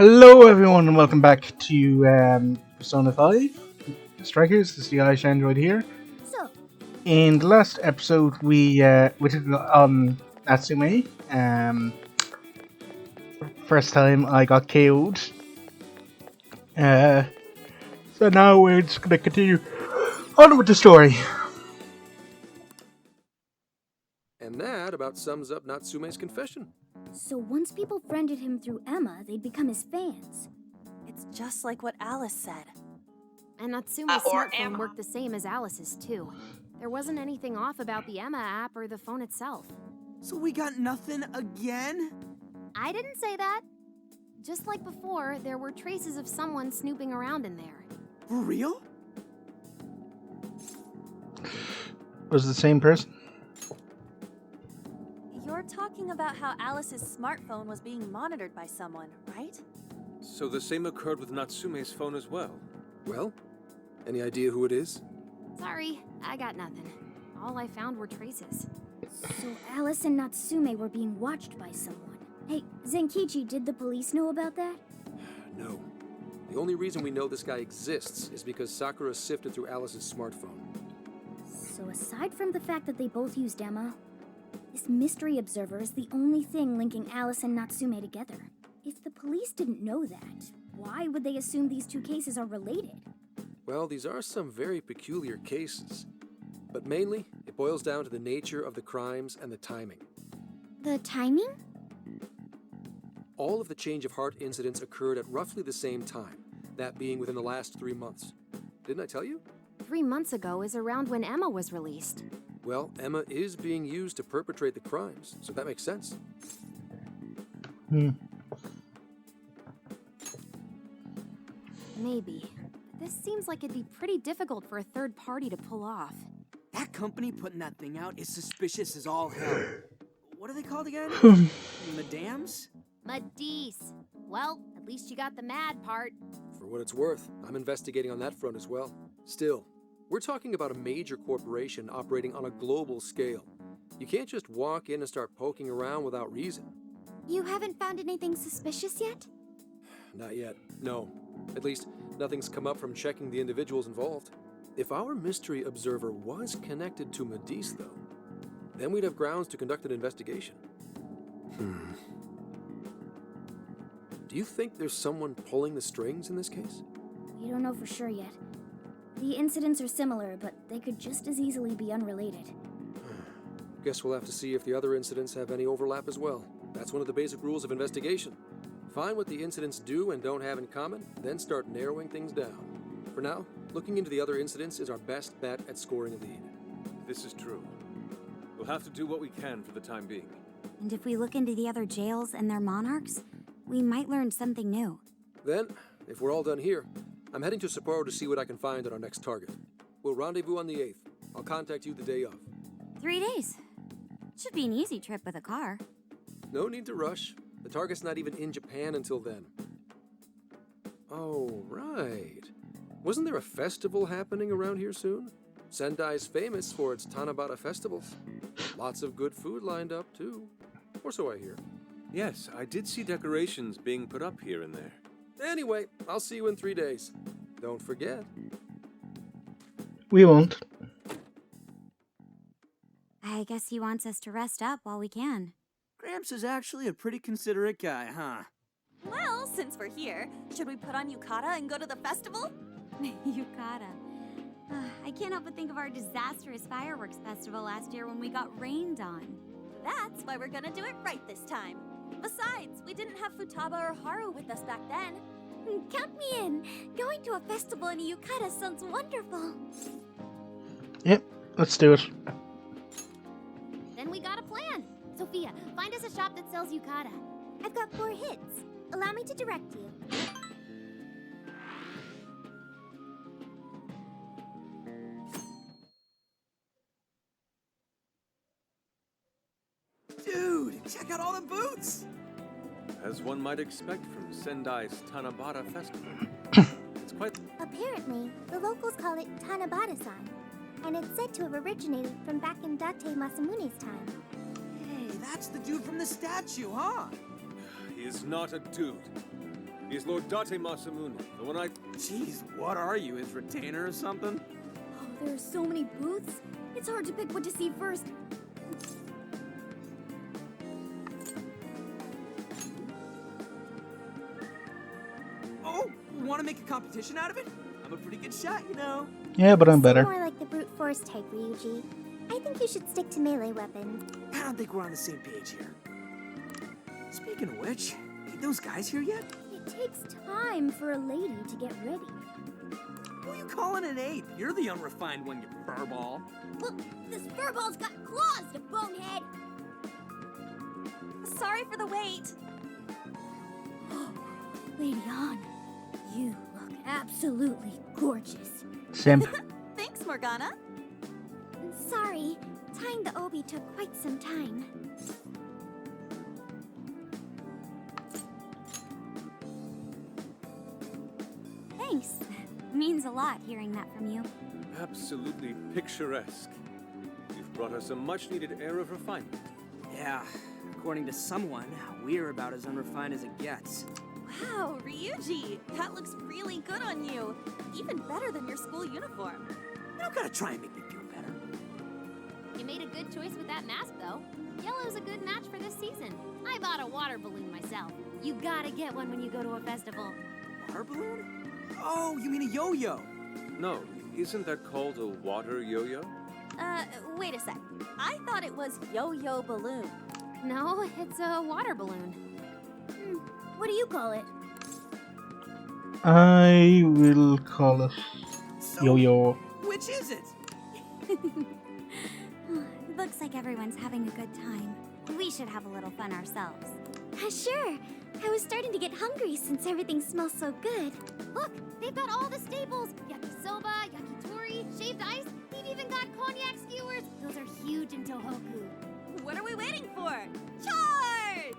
Hello, everyone, and welcome back to Persona 5 Strikers. This is the Irish Android here. So, In the last episode, we did it on Natsume. First time I got KO'd. So now we're just gonna continue on with the story. And that about sums up Natsume's confession. so once people friended him through Emma, they'd become his fans. It's just like what Alice said. And Natsume's Or smartphone Emma. worked the same as Alice's, too. There wasn't anything off about the Emma app or the phone itself. So we got nothing again? I didn't say that. Just like before, there were traces of someone snooping around in there. For real? Was it the same person? You're talking about how Alice's smartphone was being monitored by someone, right? So the same occurred with Natsume's phone as well. Well, any idea who it is? Sorry, I got nothing. All I found were traces. So Alice and Natsume were being watched by someone. Hey, Zenkichi, did the police know about that? No. The only reason we know this guy exists is because Sakura sifted through Alice's smartphone. So aside from the fact that they both used Emma, this mystery observer is the only thing linking Alice and Natsume together. If the police didn't know that, why would they assume these two cases are related? Well, these are some very peculiar cases. But mainly, it boils down to the nature of the crimes and the timing. The timing? All of the change of heart incidents occurred at roughly the same time, that being within the last 3 months. Didn't I tell you? 3 months ago is around when Emma was released. Well, Emma is being used to perpetrate the crimes, so that makes sense. Maybe. This seems like it'd be pretty difficult for a third party to pull off. That company putting that thing out is suspicious as all hell. What are they called again? Madams? Madisse. Well, at least you got the mad part. For what it's worth, I'm investigating on that front as well. Still, we're talking about a major corporation operating on a global scale. You can't just walk in and start poking around without reason. You haven't found anything suspicious yet? Not yet, no. At least, nothing's come up from checking the individuals involved. If our mystery observer was connected to Madisse, though, then we'd have grounds to conduct an investigation. Do you think there's someone pulling the strings in this case? We don't know for sure yet. The incidents are similar, but they could just as easily be unrelated. Guess we'll have to see if the other incidents have any overlap as well. That's one of the basic rules of investigation. Find what the incidents do and don't have in common, then start narrowing things down. For now, looking into the other incidents is our best bet at scoring a lead. This is true. We'll have to do what we can for the time being. And if we look into the other jails and their monarchs, we might learn something new. Then, if we're all done here, I'm heading to Sapporo to see what I can find on our next target. We'll rendezvous on the 8th. I'll contact you the day of. 3 days. Should be an easy trip with a car. No need to rush. The target's not even in Japan until then. Oh, right. Wasn't there a festival happening around here soon? Sendai's famous for its Tanabata festivals. Lots of good food lined up, too. Or so I hear. Yes, I did see decorations being put up here and there. Anyway, I'll see you in 3 days. Don't forget. We won't. I guess he wants us to rest up while we can. Gramps is actually a pretty considerate guy, huh? Well, since we're here, should we put on yukata and go to the festival? Yukata. I can't help but think of our disastrous fireworks festival last year when we got rained on. That's why we're gonna do it right this time. Besides, we didn't have Futaba or Haru with us back then. Count me in! Going to a festival in a yukata sounds wonderful! Yep, let's do it. Then we got a plan. Sophia, find us a shop that sells yukata. I've got 4 hits. Allow me to direct you. Dude, check out all the boots! As one might expect from Sendai's Tanabata Festival. It's quite... Apparently, the locals call it Tanabata-san, and it's said to have originated from back in Date Masamune's time. Hey, that's the dude from the statue, huh? He is not a dude. He's Lord Date Masamune, the one I... Jeez, what are you, his retainer or something? Oh, there are so many booths. It's hard to pick what to see first. Oh, want to make a competition out of it? I'm a pretty good shot, you know. Yeah, but I'm So better. more like the brute force type, Ryuji. I think you should stick to melee weapons. I don't think we're on the same page here. Speaking of which, ain't those guys here yet? It takes time for a lady to get ready. Who you calling an ape? You're the unrefined one, you furball. Look, this furball's got claws, you bonehead! Sorry for the wait. Lady Ann, you look absolutely gorgeous. Simp. Thanks, Morgana. Sorry, tying the obi took quite some time. Thanks. Means a lot hearing that from you. Absolutely picturesque. You've brought us a much-needed air of refinement. Yeah, according to someone, we're about as unrefined as it gets. Wow, Ryuji, that looks really good on you. Even better than your school uniform. You don't gotta try and make me feel better. You made a good choice with that mask, though. Yellow's a good match for this season. I bought a water balloon myself. You gotta get one when you go to a festival. Water balloon? Oh, you mean a yo-yo? No, isn't that called a water yo-yo? Wait a sec. I thought it was yo-yo balloon. No, it's a water balloon. What do you call it? I will call it So, yo-yo. which is it? Looks like everyone's having a good time. We should have a little fun ourselves. Sure. I was starting to get hungry since everything smells so good. Look, they've got all the staples. Yakisoba, yakitori, shaved ice. They've even got cognac skewers. Those are huge in Tohoku. What are we waiting for? Charge!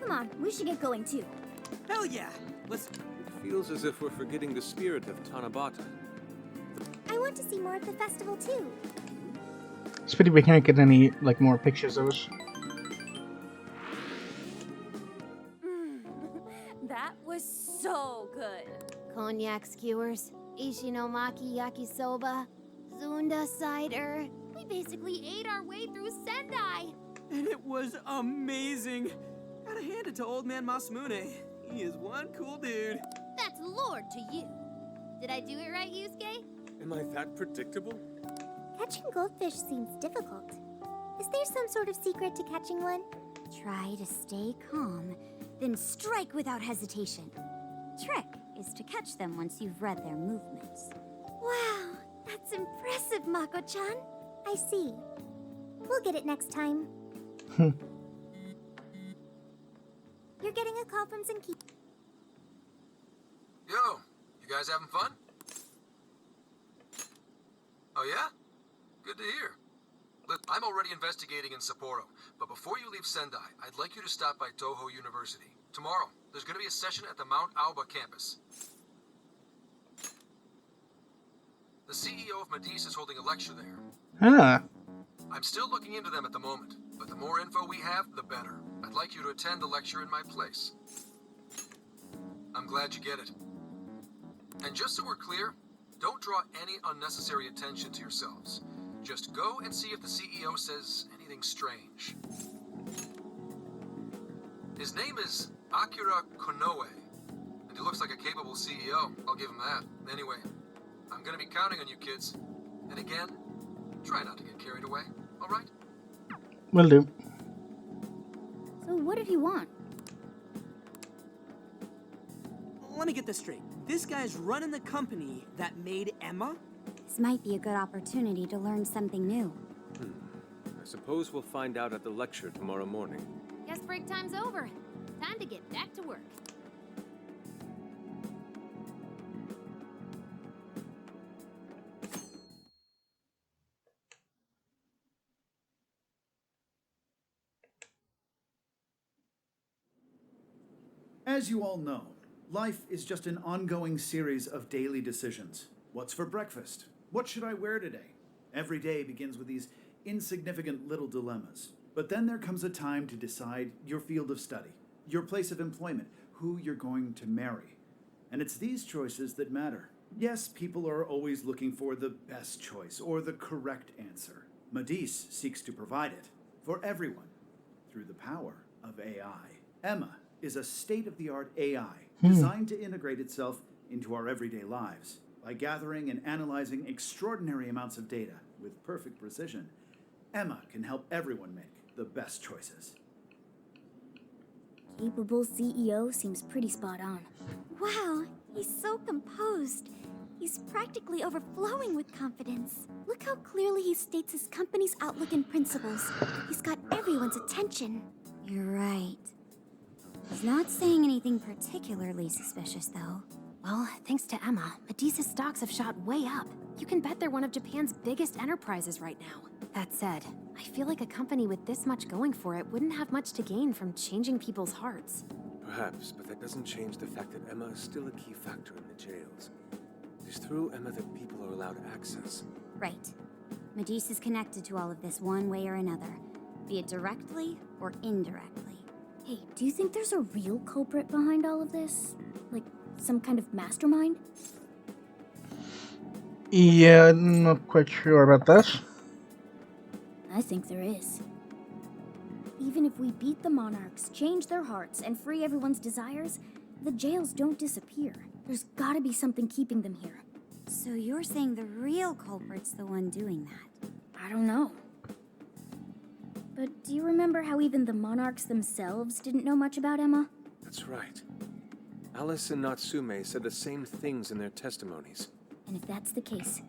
Come on, we should get going too. Hell yeah! Let's... It feels as if we're forgetting the spirit of Tanabata. I want to see more of the festival too. It's pity we can't get any like more pictures of it. That was so good. Cognac skewers, ishinomaki yakisoba, zunda cider. We basically ate our way through Sendai. And it was amazing! Gotta hand it to old man Masamune. He is one cool dude. That's Lord to you. Did I do it right, Yusuke? Am I that predictable? Catching goldfish seems difficult. Is there some sort of secret to catching one? Try to stay calm, then strike without hesitation. Trick is to catch them once you've read their movements. Wow, that's impressive, Mako-chan. I see. We'll get it next time. You're getting a call from Zenki. Yo, you guys having fun? Oh yeah? Good to hear. Look, I'm already investigating in Sapporo, but before you leave Sendai, I'd like you to stop by Toho University. Tomorrow, there's going to be a session at the Mount Aoba campus. The CEO of Medice is holding a lecture there. Ah, I'm still looking into them at the moment, but the more info we have, the better. I'd like you to attend the lecture in my place. I'm glad you get it. And just so we're clear, don't draw any unnecessary attention to yourselves. Just go and see if the CEO says anything strange. His name is Akira Konoe, and he looks like a capable CEO, I'll give him that. Anyway, I'm gonna be counting on you kids. And again, try not to get carried away, alright? will do. So what did he want? Let me get this straight. This guy's running the company that made Emma? This might be a good opportunity to learn something new. I suppose we'll find out at the lecture tomorrow morning. Guess break time's over. Time to get back to work. As you all know, life is just an ongoing series of daily decisions. What's for breakfast? What should I wear today? Every day begins with these insignificant little dilemmas. But then there comes a time to decide your field of study. your place of employment, who you're going to marry. And it's these choices that matter. Yes, people are always looking for the best choice or the correct answer. Medis seeks to provide it for everyone through the power of AI. Emma is a state-of-the-art AI designed to integrate itself into our everyday lives. By gathering and analyzing extraordinary amounts of data with perfect precision, Emma can help everyone make the best choices. Capable CEO seems pretty spot on. Wow, he's so composed. He's practically overflowing with confidence. Look how clearly he states his company's outlook and principles. He's got everyone's attention. You're right. He's not saying anything particularly suspicious, though. Well, thanks to Emma, Medisa's stocks have shot way up. You can bet they're one of Japan's biggest enterprises right now. That said, I feel like a company with this much going for it wouldn't have much to gain from changing people's hearts. Perhaps, but that doesn't change the fact that Emma is still a key factor in the jails. It is through Emma that people are allowed access. Right. Medis is connected to all of this one way or another, be it directly or indirectly. Hey, do you think there's a real culprit behind all of this? Like, some kind of mastermind? Yeah, I'm not quite sure about that. I think there is. Even if we beat the monarchs, change their hearts, and free everyone's desires, the jails don't disappear. There's gotta be something keeping them here. So you're saying the real culprit's the one doing that? I don't know. But do you remember how even the monarchs themselves didn't know much about Emma? That's right. Alice and Natsume said the same things in their testimonies. And if that's the case,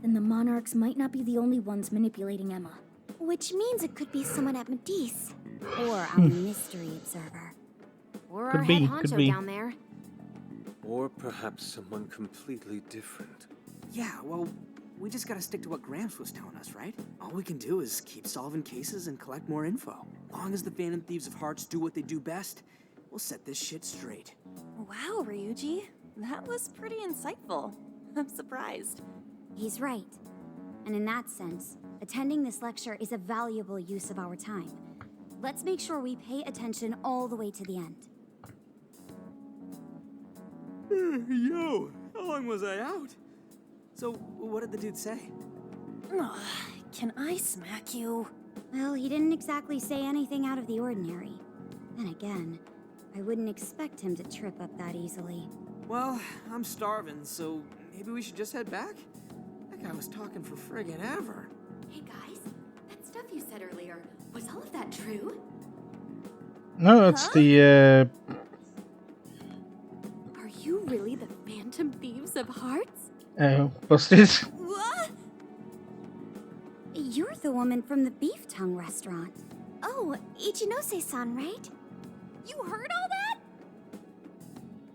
then the monarchs might not be the only ones manipulating Emma. Which means it could be someone at Medis. Or our mystery observer. Or Could our be, head could honcho be. down there. Or perhaps someone completely different. Yeah, well, we just gotta stick to what Gramps was telling us, right? All we can do is keep solving cases and collect more info. Long as the Phantom Thieves of Hearts do what they do best, we'll set this shit straight. Wow, Ryuji. That was pretty insightful. I'm surprised. He's right. And in that sense, attending this lecture is a valuable use of our time. Let's make sure we pay attention all the way to the end. Yo, how long was I out? So, what did the dude say? Ugh, can I smack you? Well, he didn't exactly say anything out of the ordinary. Then again, I wouldn't expect him to trip up that easily. Well, I'm starving, so maybe we should just head back? That guy was talking for friggin' ever. Hey guys, that stuff you said earlier, was all of that true? No, it's the Are you really the Phantom Thieves of Hearts? busted. What? You're the woman from the Beef Tongue restaurant. Oh, Ichinose-san, right? You heard all that?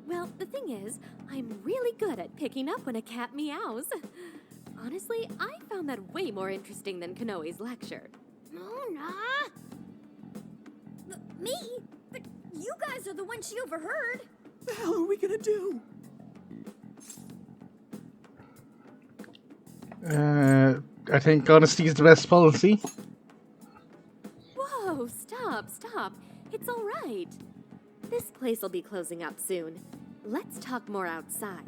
Well, the thing is, I'm really good at picking up when a cat meows. Honestly, I found that way more interesting than Kanoe's lecture. Mona! Me? But you guys are the ones she overheard. The hell are we gonna do? I think honesty is the best policy. Whoa, stop. It's all right. This place will be closing up soon. Let's talk more outside.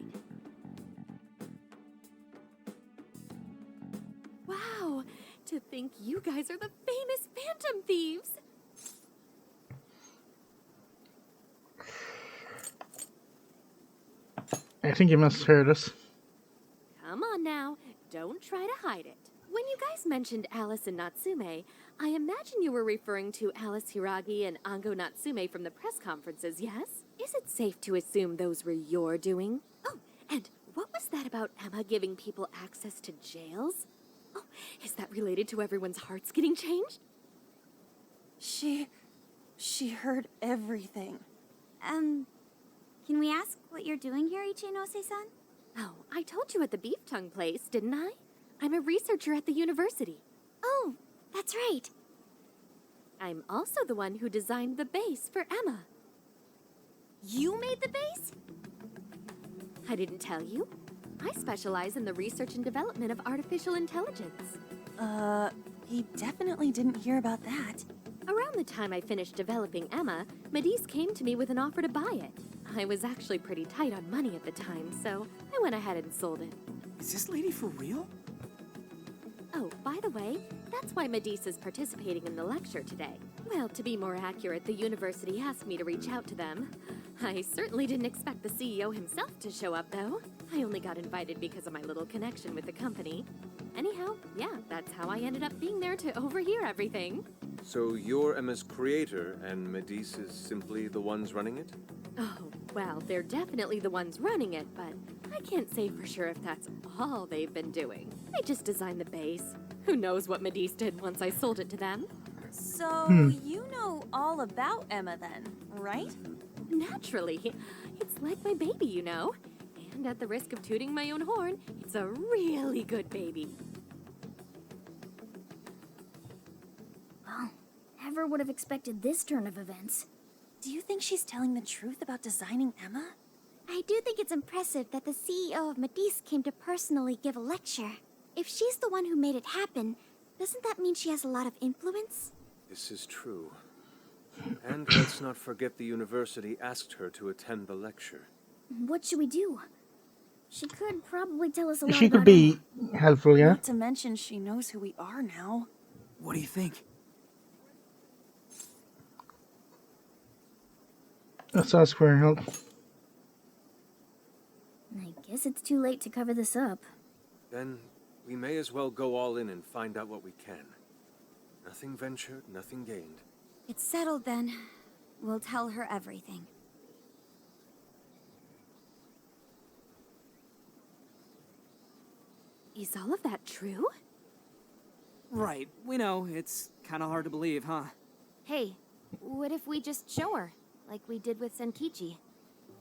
Wow, to think you guys are the famous Phantom Thieves. I think you must have heard us. Come on now, don't try to hide it. When you guys mentioned Alice and Natsume, I imagine you were referring to Alice Hiragi and Ango Natsume from the press conferences, yes? Is it safe to assume those were your doing? Oh, and what was that about Emma giving people access to jails? Oh, is that related to everyone's hearts getting changed? She heard everything. Can we ask what you're doing here, Ichinose-san? Oh, I told you at the Beef Tongue place, didn't I? I'm a researcher at the university. Oh, that's right. I'm also the one who designed the base for Emma. You made the base? I didn't tell you. I specialize in the research and development of artificial intelligence. He definitely didn't hear about that. Around the time I finished developing Emma, Medice came to me with an offer to buy it. I was actually pretty tight on money at the time, so I went ahead and sold it. Is this lady for real? Oh, by the way, that's why Medice is participating in the lecture today. Well, to be more accurate, the university asked me to reach out to them. I certainly didn't expect the CEO himself to show up, though. I only got invited because of my little connection with the company. Anyhow, yeah, that's how I ended up being there to overhear everything. So you're Emma's creator, and Medice is simply the ones running it? Oh, well, they're definitely the ones running it, but I can't say for sure if that's all they've been doing. I just designed the base. Who knows what Medice did once I sold it to them? So, you know all about Emma then, right? Naturally. It's like my baby, you know. And at the risk of tooting my own horn, it's a really good baby. Well, never would have expected this turn of events. Do you think she's telling the truth about designing Emma? I do think it's impressive that the CEO of Medice came to personally give a lecture. If she's the one who made it happen, doesn't that mean she has a lot of influence? This is true. And let's not forget the university asked her to attend the lecture. What should we do? She could probably tell us a lot She about could be helpful, yeah. Not to mention she knows who we are now. What do you think? Let's ask for her help. I guess it's too late to cover this up. Then we may as well go all in and find out what we can. Nothing ventured, nothing gained. It's settled then. We'll tell her everything. Is all of that true? Right, we know. It's kind of hard to believe, huh? Hey, what if we just show her, like we did with Senkichi?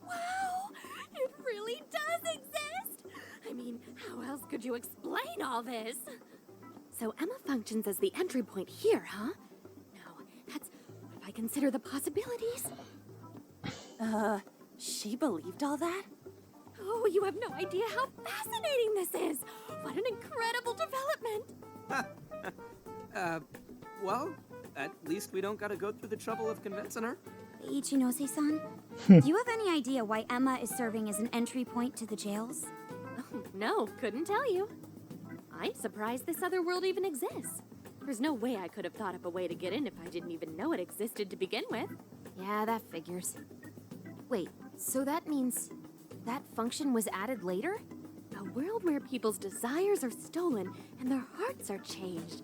Wow! It really does exist! I mean, how else could you explain all this? So Emma functions as the entry point here, huh? No, that's... If I consider the possibilities... She believed all that? Oh, you have no idea how fascinating this is! What an incredible development! Well, at least we don't gotta go through the trouble of convincing her. Ichinose-san, do you have any idea why Emma is serving as an entry point to the jails? Oh, no, couldn't tell you. I'm surprised this other world even exists. There's no way I could have thought up a way to get in if I didn't even know it existed to begin with. Yeah, that figures. Wait, so that means that function was added later? A world where people's desires are stolen and their hearts are changed.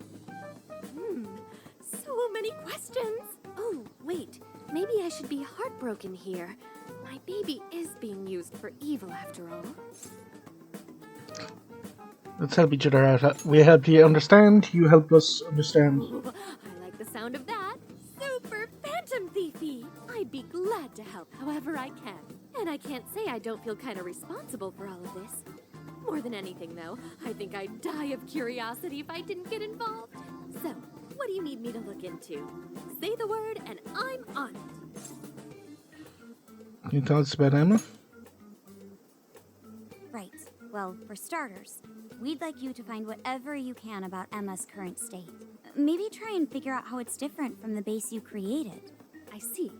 So many questions. Oh, wait, maybe I should be heartbroken here. My baby is being used for evil after all. Let's help each other out. We help you understand, you help us understand. Ooh, I like the sound of that. Super Phantom Thiefy! I'd be glad to help however I can. And I can't say I don't feel kind of responsible for all of this. More than anything, though, I think I'd die of curiosity if I didn't get involved. So, what do you need me to look into? Say the word and I'm on it. Can you tell us about Emma? Right. Well, for starters, we'd like you to find whatever you can about Emma's current state. Maybe try and figure out how it's different from the base you created. I see.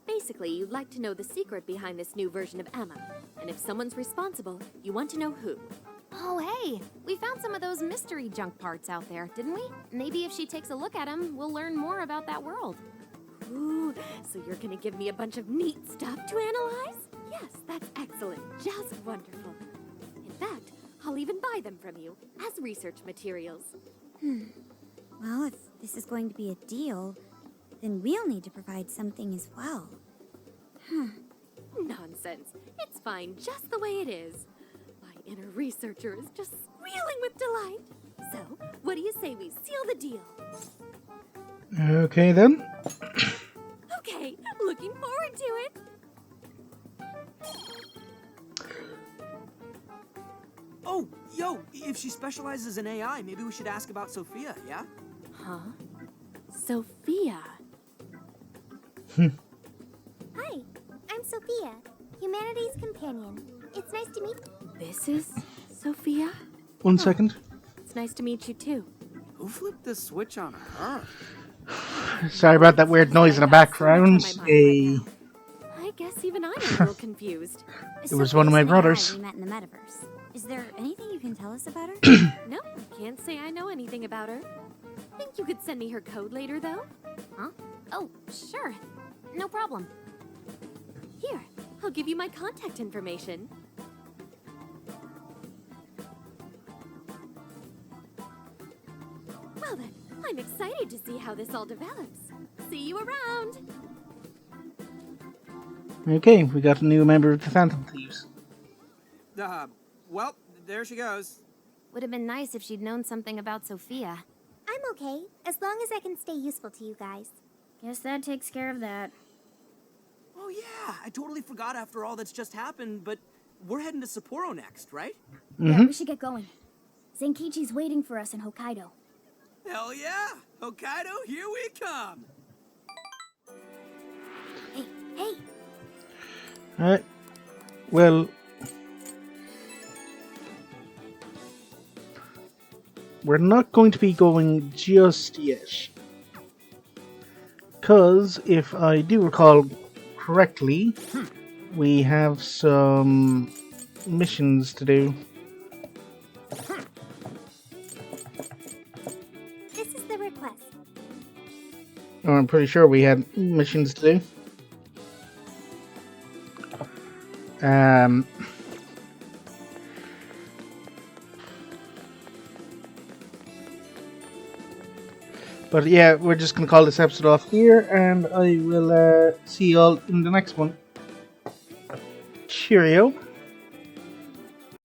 Basically, you'd like to know the secret behind this new version of Emma. And if someone's responsible, you want to know who. Oh, hey, we found some of those mystery junk parts out there, didn't we? Maybe if she takes a look at them, we'll learn more about that world. Ooh, so you're gonna give me a bunch of neat stuff to analyze? Yes, that's excellent. Just wonderful. In fact, I'll even buy them from you as research materials. Well, if this is going to be a deal, then we'll need to provide something as well. Nonsense. It's fine just the way it is. My inner researcher is just squealing with delight. So, what do you say we seal the deal? Okay then. Okay, looking forward to it. Oh, yo, if she specializes in AI, maybe we should ask about Sophia, yeah? Huh? Sophia. Hi, I'm Sophia, Humanity's companion. It's nice to meet you. This is Sophia? 1 second. It's nice to meet you too. Who flipped the switch on her? Sorry about that weird noise in the background. I guess even I'm a little confused. It was one of my brothers. We met in the metaverse. Is there anything you can tell us about her? Nope, can't say I know anything about her. Think you could send me her code later, though? Huh? Oh, sure. No problem. Here, I'll give you my contact information. Well then, I'm excited to see how this all develops. See you around! Okay, we got a new member of the Phantom Thieves. Well, there she goes. Would have been nice if she'd known something about Sophia. I'm okay, as long as I can stay useful to you guys. Guess that takes care of that. Oh yeah, I totally forgot after all that's just happened, but we're heading to Sapporo next, right? Yeah, we should get going. Zenkichi's waiting for us in Hokkaido. Hell yeah! Hokkaido, here we come! Hey, Alright. Well, we're not going to be going just yet. Because, if I do recall correctly, we have some missions to do. this is the request. Oh, I'm pretty sure we had missions to do. But yeah, we're just going to call this episode off here, and I will see you all in the next one. Cheerio.